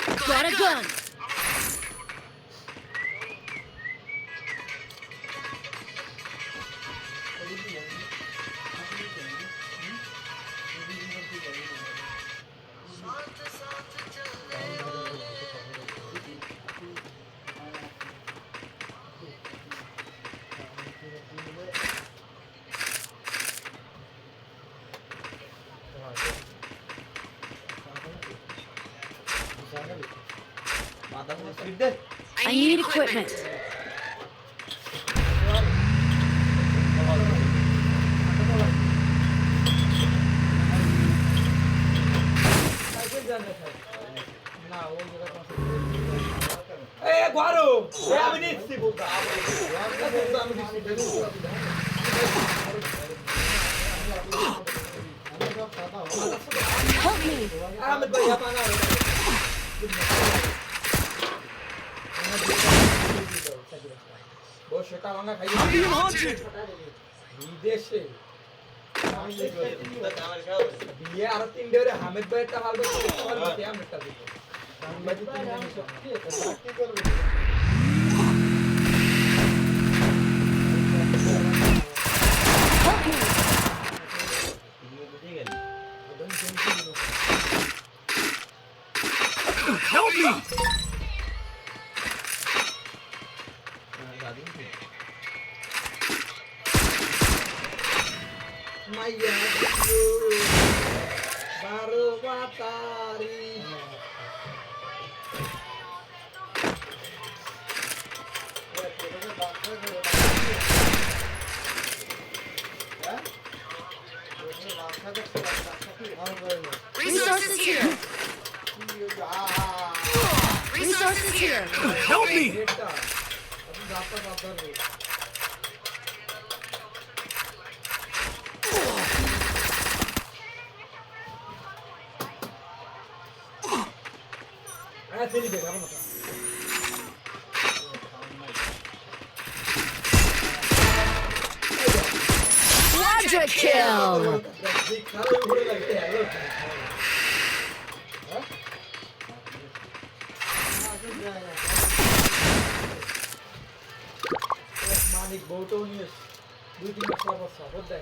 Got a gun. I need equipment. Hey, Guaro! Hey, আমি নিচ্ছি বলতা। Help me. আহমেদ ভাই আপনা বস এটা ভাঙা খাই বিদেশে বিয়ে আর তিন ডেরে হামিদ ভাই একটা ভালো তোমার বিয়ে আমি একটা দিব বাকি তিন দিন সত্যি কি করবে Help me. Maya baru matahari Resources here. Resources here. Help me. Quadra kill. Manik botol niye? 2-3 maç var basa. Burada